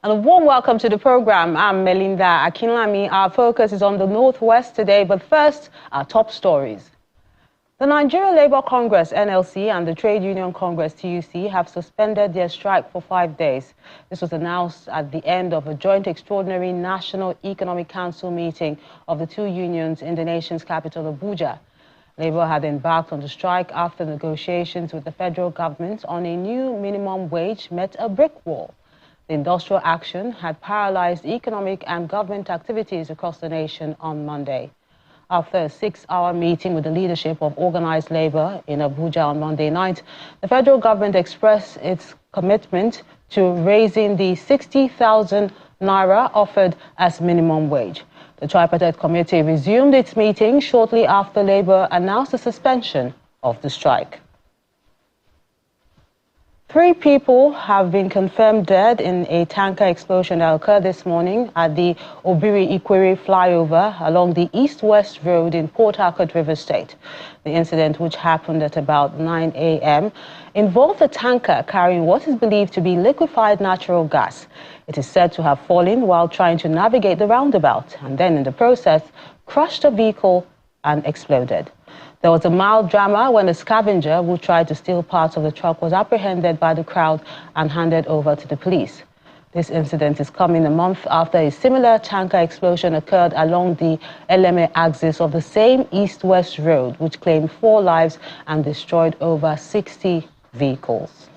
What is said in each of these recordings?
And a warm welcome to the program. I'm Melinda Akinlami. Our focus is on the Northwest today, but first, our top stories. The Nigeria Labour Congress, NLC, and the Trade Union Congress, TUC, have suspended their strike for 5 days. This was announced at the end of a joint extraordinary National Economic Council meeting of the two unions in the nation's capital, Abuja. Labour had embarked on the strike after negotiations with the federal government on a new minimum wage met a brick wall. The industrial action had paralyzed economic and government activities across the nation on Monday. After a 6-hour meeting with the leadership of organized labor in Abuja on Monday night, the federal government expressed its commitment to raising the 60,000 naira offered as minimum wage. The tripartite committee resumed its meeting shortly after Labour announced the suspension of the strike. 3 people have been confirmed dead in a tanker explosion that occurred this morning at the Obiri-Ikwere flyover along the east-west road in Port Harcourt, Rivers State. The incident, which happened at about 9 a.m., involved a tanker carrying what is believed to be liquefied natural gas. It is said to have fallen while trying to navigate the roundabout and then, in the process, crushed a vehicle and exploded. There was a mild drama when a scavenger who tried to steal parts of the truck was apprehended by the crowd and handed over to the police. This incident is coming a month after a similar tanker explosion occurred along the Eleme axis of the same east-west road, which claimed 4 lives and destroyed over 60 vehicles.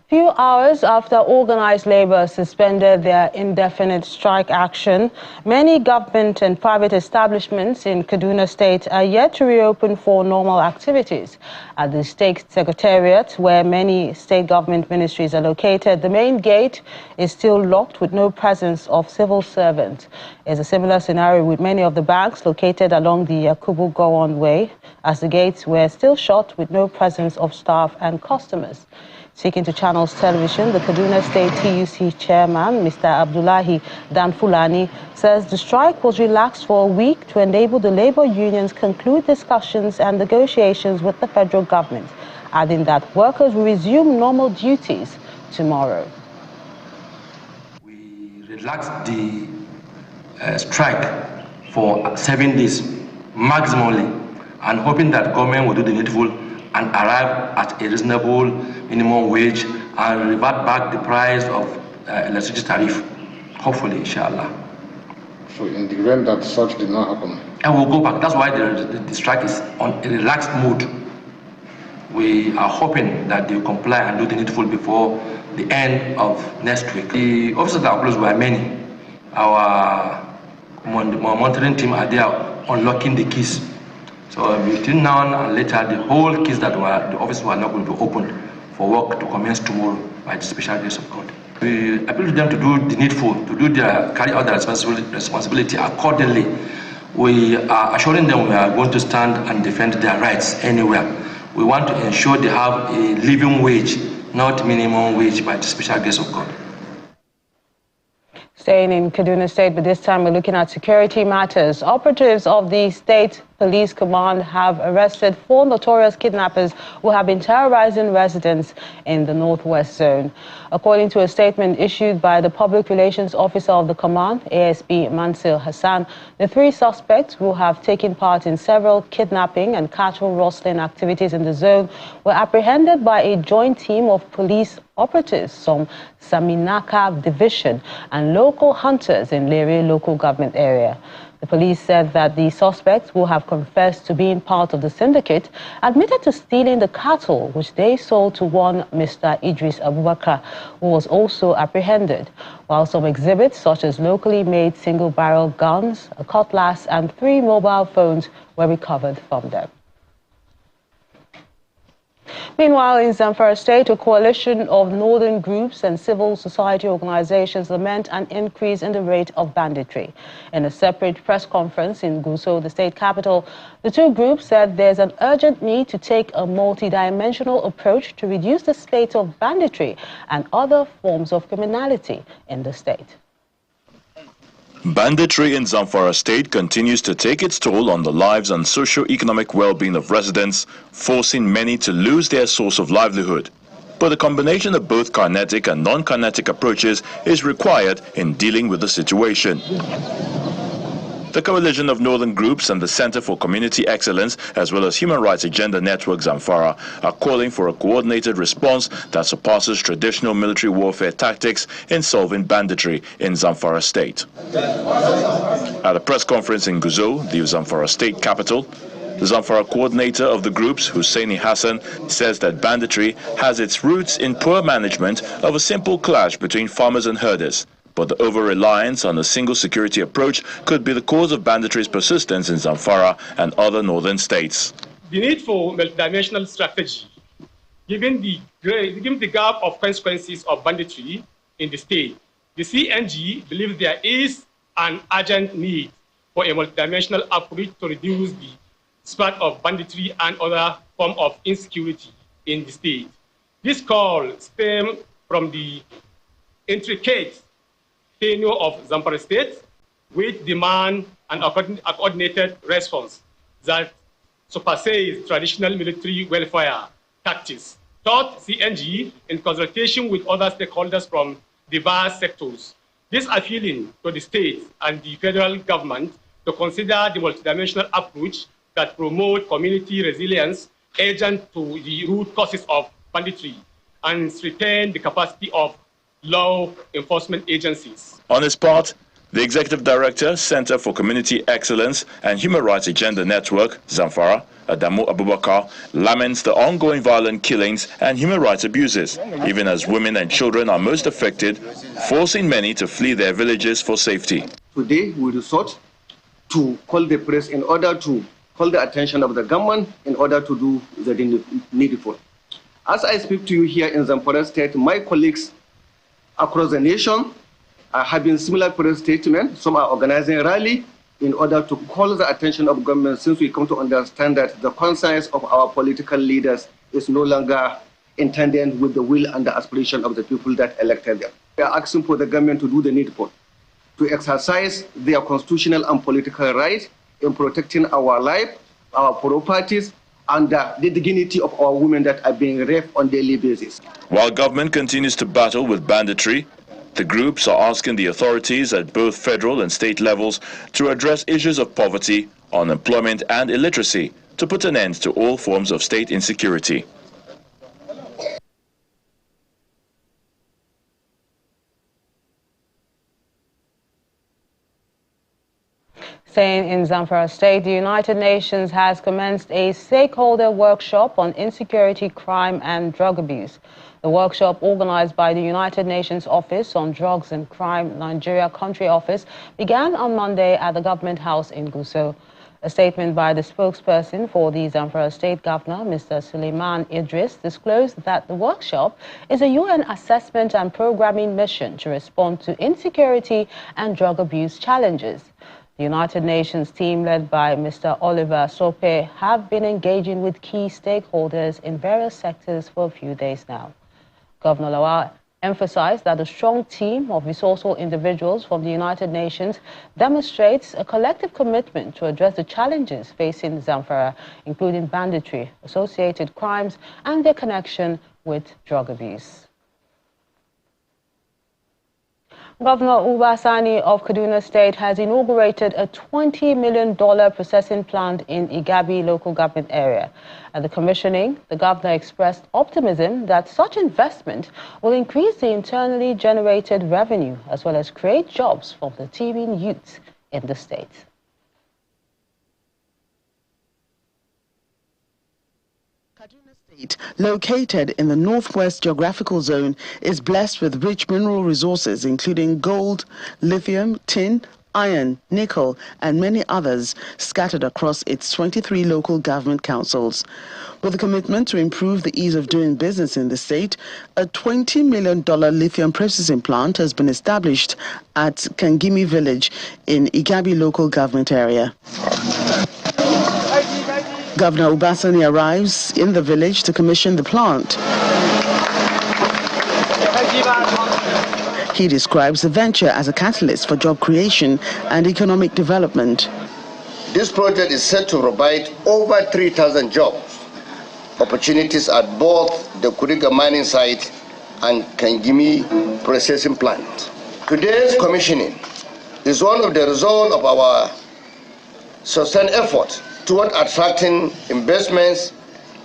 Few hours after organized labor suspended their indefinite strike action, many government and private establishments in Kaduna State are yet to reopen for normal activities. At the state secretariat, where many state government ministries are located, the main gate is still locked with no presence of civil servants. There's a similar scenario with many of the banks located along the Yakubu Gowon Way, as the gates were still shut with no presence of staff and customers. Speaking to Channels Television, the Kaduna State TUC chairman, Mr. Abdullahi Danfulani, says the strike was relaxed for a week to enable the labor unions conclude discussions and negotiations with the federal government, adding that workers will resume normal duties tomorrow. We relaxed the strike for 7 days maximally, and hoping that government will do the needful and arrive at a reasonable minimum wage and revert back the price of electricity tariff, hopefully, inshallah. So in the event that such did not happen? And we'll go back. That's why the strike is on a relaxed mood. We are hoping that they will comply and do the needful before the end of next week. The officers that are closed were many. Our monitoring team are there unlocking the keys. So between now and later, the whole keys that were the office were not going to open for work to commence tomorrow by the special grace of God. We appeal to them to do the needful, carry out their responsibility accordingly. We are assuring them we are going to stand and defend their rights anywhere. We want to ensure they have a living wage, not minimum wage, by the special grace of God. Staying in Kaduna State, but this time we're looking at security matters. Operatives of the State Police Command have arrested 4 notorious kidnappers who have been terrorizing residents in the Northwest Zone. According to a statement issued by the Public Relations Officer of the Command, ASP Mansur Hassan, the 3 suspects who have taken part in several kidnapping and cattle rustling activities in the zone were apprehended by a joint team of police operatives from Saminaka Division and local hunters in Lere local government area. The police said that the suspects, who have confessed to being part of the syndicate, admitted to stealing the cattle which they sold to one Mr. Idris Abubakar, who was also apprehended, while some exhibits such as locally made single-barrel guns, a cutlass and 3 mobile phones were recovered from them. Meanwhile, in Zamfara State, a coalition of northern groups and civil society organizations lament an increase in the rate of banditry. In a separate press conference in Gusau, the state capital, the 2 groups said there's an urgent need to take a multidimensional approach to reduce the spate of banditry and other forms of criminality in the state. Banditry in Zamfara state continues to take its toll on the lives and socio-economic well-being of residents, forcing many to lose their source of livelihood. But a combination of both kinetic and non-kinetic approaches is required in dealing with the situation. The Coalition of Northern Groups and the Center for Community Excellence, as well as Human Rights Agenda Network Zamfara, are calling for a coordinated response that surpasses traditional military warfare tactics in solving banditry in Zamfara state. At a press conference in Guzo, the Zamfara state capital, the Zamfara coordinator of the groups, Husseini Hassan, says that banditry has its roots in poor management of a simple clash between farmers and herders. But the over-reliance on a single security approach could be the cause of banditry's persistence in Zamfara and other northern states. The need for multidimensional strategy, given the gap of consequences of banditry in the state, the CNG believes there is an urgent need for a multidimensional approach to reduce the spread of banditry and other forms of insecurity in the state. This call stems from the intricate tenure of Zamfara state, which demand an coordinated response that surpasses traditional military welfare tactics. Third, CNG, in consultation with other stakeholders from diverse sectors, this appealing to the state and the federal government to consider the multidimensional approach that promote community resilience, agent to the root causes of banditry, and strengthen the capacity of law enforcement agencies. On his part, the Executive Director, Center for Community Excellence and Human Rights Agenda Network, Zamfara, Adamu Abubakar, laments the ongoing violent killings and human rights abuses, even as women and children are most affected, forcing many to flee their villages for safety. Today, we resort to call the press in order to call the attention of the government in order to do the needful. As I speak to you here in Zamfara State, my colleagues across the nation are having similar press statements. Some are organizing a rally in order to call the attention of government, since we come to understand that the concerns of our political leaders is no longer intended with the will and the aspiration of the people that elected them. We are asking for the government to do the needful, to exercise their constitutional and political rights in protecting our life, our properties, and the dignity of our women that are being raped on a daily basis. While government continues to battle with banditry, the groups are asking the authorities at both federal and state levels to address issues of poverty, unemployment and illiteracy to put an end to all forms of state insecurity. Staying in Zamfara State, the United Nations has commenced a stakeholder workshop on insecurity, crime and drug abuse. The workshop, organized by the United Nations Office on Drugs and Crime Nigeria Country Office, began on Monday at the Government House in Gusau. A statement by the spokesperson for the Zamfara State Governor, Mr. Suleiman Idris, disclosed that the workshop is a UN assessment and programming mission to respond to insecurity and drug abuse challenges. The United Nations team, led by Mr. Oliver Sope, have been engaging with key stakeholders in various sectors for a few days now. Governor Lawal emphasized that a strong team of resourceful individuals from the United Nations demonstrates a collective commitment to address the challenges facing Zamfara, including banditry, associated crimes, and their connection with drug abuse. Governor Ubasani of Kaduna State has inaugurated a $20 million processing plant in Igabi local government area. At the commissioning, the governor expressed optimism that such investment will increase the internally generated revenue as well as create jobs for the teeming youth in the state. Kaduna State, located in the northwest geographical zone, is blessed with rich mineral resources including gold, lithium, tin, iron, nickel, and many others scattered across its 23 local government councils. With a commitment to improve the ease of doing business in the state, a $20 million lithium processing plant has been established at Kangimi village in Igabi local government area. Governor Ubasani arrives in the village to commission the plant. He describes the venture as a catalyst for job creation and economic development. This project is set to provide over 3,000 job opportunities at both the Kuriga mining site and Kangimi processing plant. Today's commissioning is one of the results of our sustained effort toward attracting investments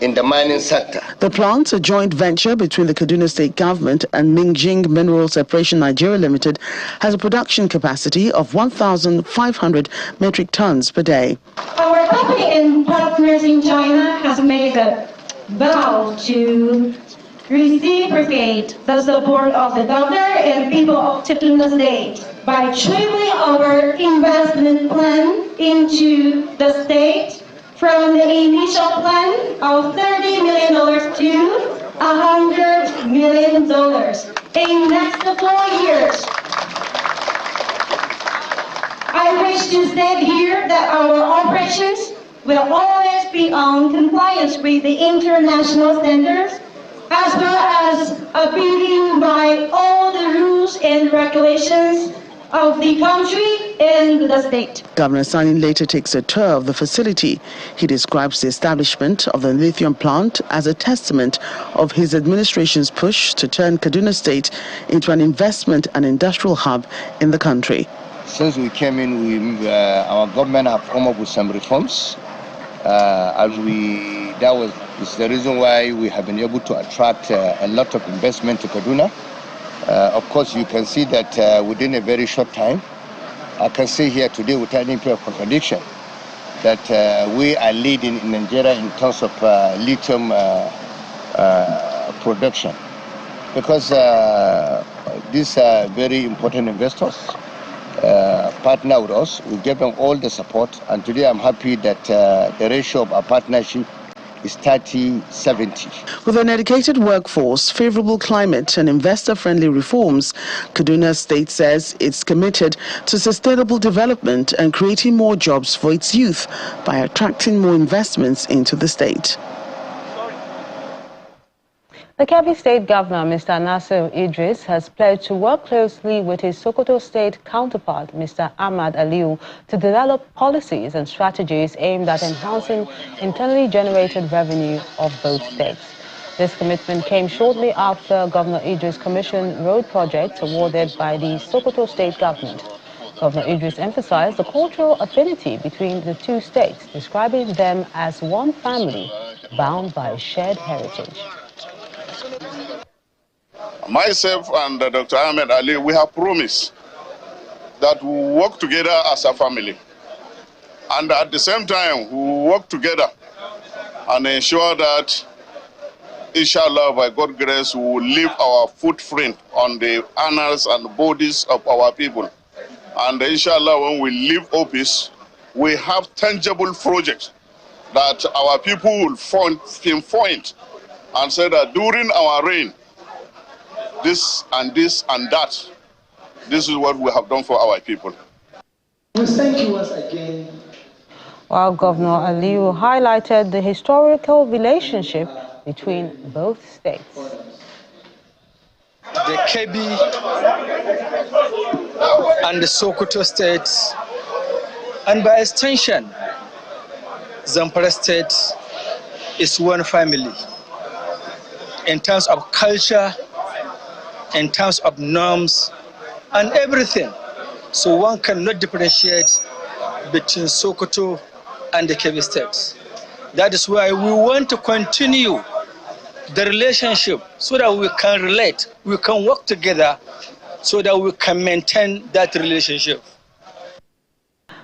in the mining sector. The plant, a joint venture between the Kaduna State Government and Mingjing Mineral Separation Nigeria Limited, has a production capacity of 1,500 metric tons per day. Our company and partners in China has made a vow to reciprocate the support of the governor and people of Kaduna State by tripling our investment plan into the state from the initial plan of $30 million to $100 million in next 4 years. I wish to state here that our operations will always be on compliance with the international standards, as well as abiding by all the rules and regulations of the country and the state. Governor Sani later takes a tour of the facility. He describes the establishment of the lithium plant as a testament of his administration's push to turn Kaduna State into an investment and industrial hub in the country. Since we came in, our government have come up with some reforms, and that was the reason why we have been able to attract a lot of investment to Kaduna. Of course, you can see that within a very short time, I can say here today without any contradiction that we are leading in Nigeria in terms of lithium production, because these are very important investors partner with us. We give them all the support, and today I'm happy that the ratio of our partnership is 30-70. With an educated workforce, favorable climate and investor-friendly reforms, Kaduna State says it's committed to sustainable development and creating more jobs for its youth by attracting more investments into the state. The Kebbi State Governor, Mr. Nasir Idris, has pledged to work closely with his Sokoto State counterpart, Mr. Ahmad Aliu, to develop policies and strategies aimed at enhancing internally generated revenue of both states. This commitment came shortly after Governor Idris commissioned road projects awarded by the Sokoto State Government. Governor Idris emphasized the cultural affinity between the two states, describing them as one family bound by a shared heritage. Myself and Dr. Ahmed Ali, we have promised that we will work together as a family. And at the same time, we will work together and ensure that, inshallah, by God's grace, we will leave our footprint on the annals and bodies of our people. And inshallah, when we leave office, we have tangible projects that our people will pinpoint and say that during our reign, this and that, this is what we have done for our people. We thank you once again. While Governor Aliu highlighted the historical relationship between both states. The Kebbi and the Sokoto states, and by extension, Zamfara state is one family. In terms of culture, in terms of norms, and everything. So one cannot differentiate between Sokoto and the Kebbi states. That is why we want to continue the relationship so that we can relate, we can work together so that we can maintain that relationship.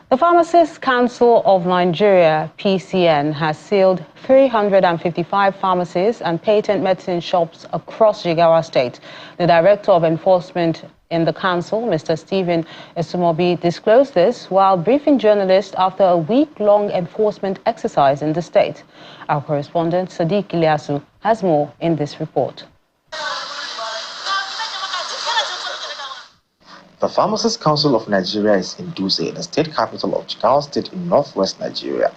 The Pharmacists Council of Nigeria, PCN, has sealed 355 pharmacies and patent medicine shops across Jigawa State. The Director of Enforcement in the council, Mr. Stephen Esumobi, disclosed this while briefing journalists after a week-long enforcement exercise in the state. Our correspondent, Sadiq Ilyasu, has more in this report. The Pharmacists Council of Nigeria is in Dutse, the state capital of Jigawa State in northwest Nigeria.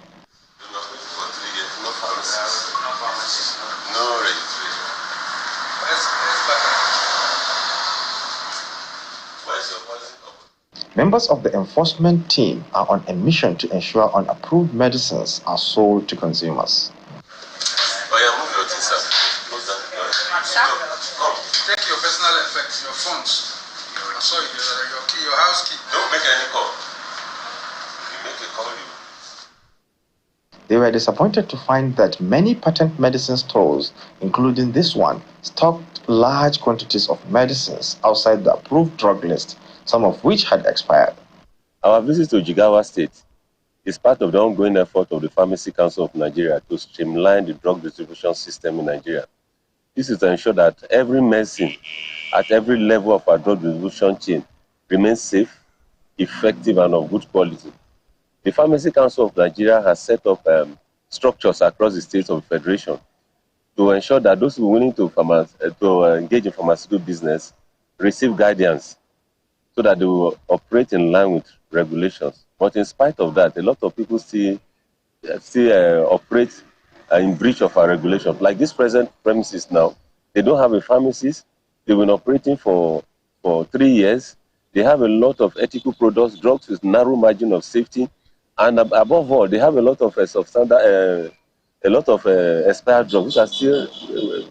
Members of the enforcement team are on a mission to ensure unapproved medicines are sold to consumers. Take your personal effects, your phones. I saw your house key. Don't make any call. You make a call. They were disappointed to find that many patent medicine stores, including this one, stocked large quantities of medicines outside the approved drug list, some of which had expired. Our visit to Jigawa State is part of the ongoing effort of the Pharmacy Council of Nigeria to streamline the drug distribution system in Nigeria. This is to ensure that every medicine at every level of our drug distribution chain remains safe, effective, and of good quality. The Pharmacy Council of Nigeria has set up structures across the states of the Federation to ensure that those who are willing to engage in pharmaceutical business receive guidance so that they will operate in line with regulations. But in spite of that, a lot of people still operate in breach of our regulations. Like this present premises now, they don't have a pharmacist. They've been operating for 3 years. They have a lot of ethical products, drugs with narrow margin of safety, and above all, they have a lot of expired drugs which are still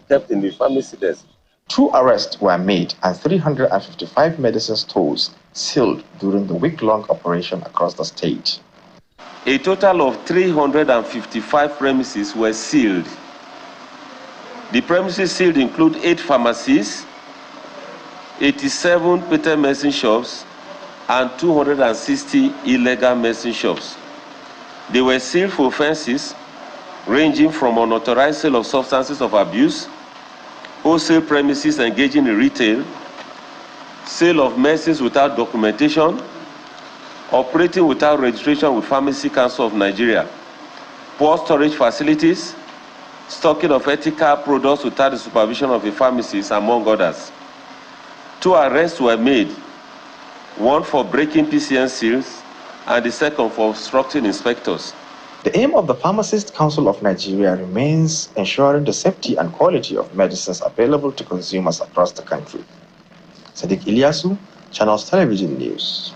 kept in the pharmacy desk. 2 arrests were made and 355 medicine stores sealed during the week-long operation across the state. A total of 355 premises were sealed. The premises sealed include 8 pharmacies, 87 patent medicine shops, and 260 illegal medicine shops. They were sealed for offenses ranging from unauthorized sale of substances of abuse, wholesale premises engaging in retail, sale of medicines without documentation, operating without registration with Pharmacy Council of Nigeria, poor storage facilities, stocking of ethical products without the supervision of a pharmacist, among others. 2 arrests were made, one for breaking PCN seals and the second for obstructing inspectors. The aim of the Pharmacist Council of Nigeria remains ensuring the safety and quality of medicines available to consumers across the country. Sadiq Ilyasu, Channels Television News.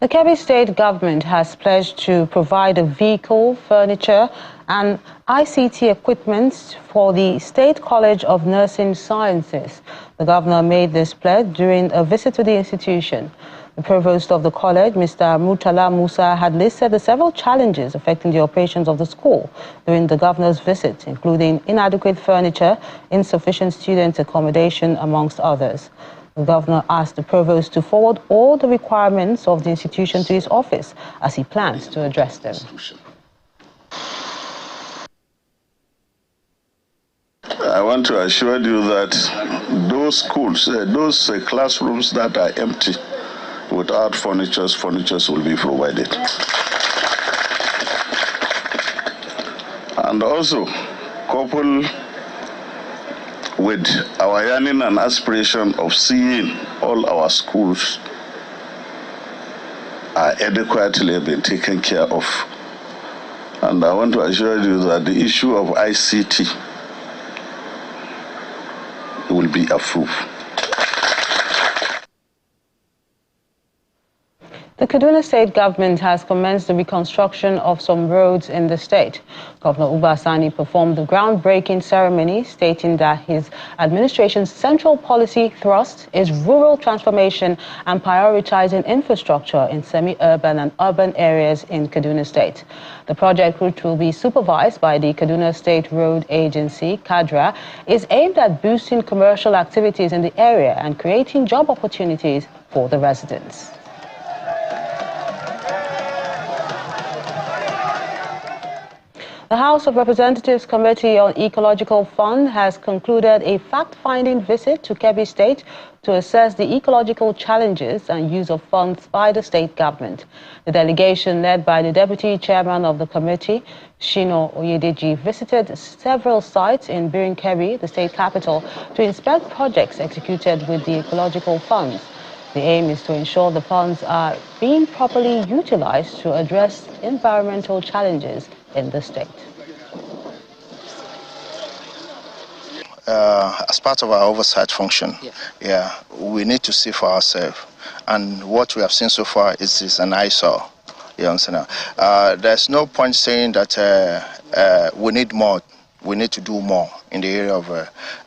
The Kebbi State government has pledged to provide a vehicle, furniture and ICT equipment for the State College of Nursing Sciences. The governor made this pledge during a visit to the institution. The provost of the college, Mr. Murtala Musa, had listed the several challenges affecting the operations of the school during the governor's visit, including inadequate furniture, insufficient student accommodation, amongst others. The governor asked the provost to forward all the requirements of the institution to his office as he plans to address them. I want to assure you that those schools, those classrooms that are empty without furniture will be provided. And also, coupled with our yearning and aspiration of seeing all our schools are adequately being taken care of. And I want to assure you that the issue of ICT will be approved. The Kaduna State government has commenced the reconstruction of some roads in the state. Governor Uba Sani performed the groundbreaking ceremony, stating that his administration's central policy thrust is rural transformation and prioritizing infrastructure in semi-urban and urban areas in Kaduna State. The project, which will be supervised by the Kaduna State Road Agency, KADRA, is aimed at boosting commercial activities in the area and creating job opportunities for the residents. The House of Representatives Committee on Ecological Fund has concluded a fact-finding visit to Kebbi State to assess the ecological challenges and use of funds by the state government. The delegation, led by the Deputy Chairman of the committee, Shino Oyedeji, visited several sites in Birin Kebbi, the state capital, to inspect projects executed with the ecological funds. The aim is to ensure the funds are being properly utilized to address environmental challenges in the state. as part of our oversight function, we need to see for ourselves. And what we have seen so far is an eyesore. You understand? There's no point saying that we need more. We need to do more in the area of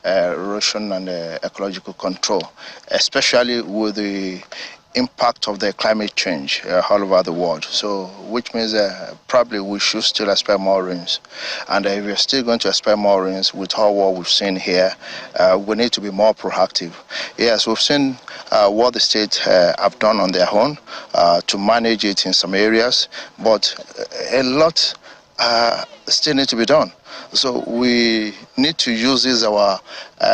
erosion and ecological control, especially with the impact of the climate change all over the world. So, which means probably we should still expect more rains. And if we're still going to expect more rains with all what we've seen here, we need to be more proactive. Yes, we've seen what the state have done on their own to manage it in some areas, but a lot still need to be done. So we need to use this our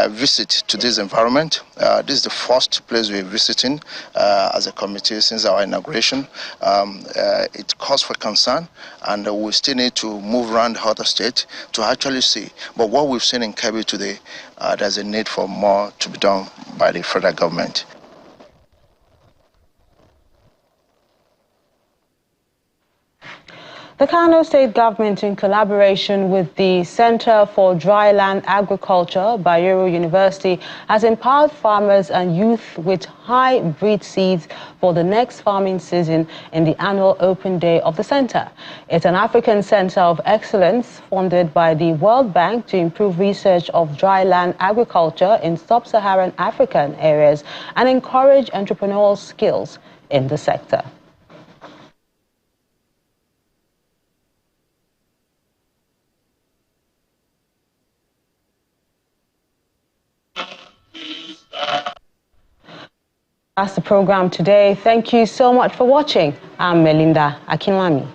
visit to this environment. This is the first place we're visiting as a committee since our inauguration. It calls for concern, and we still need to move around the other states to actually see. But what we've seen in Kebbi today, there's a need for more to be done by the federal government. The Kano State Government, in collaboration with the Center for Dryland Agriculture, Bayero University, has empowered farmers and youth with hybrid seeds for the next farming season in the annual Open Day of the Center. It's an African Center of Excellence funded by the World Bank to improve research of dryland agriculture in sub-Saharan African areas and encourage entrepreneurial skills in the sector. That's the program today. Thank you so much for watching. I'm Melinda Akinlami.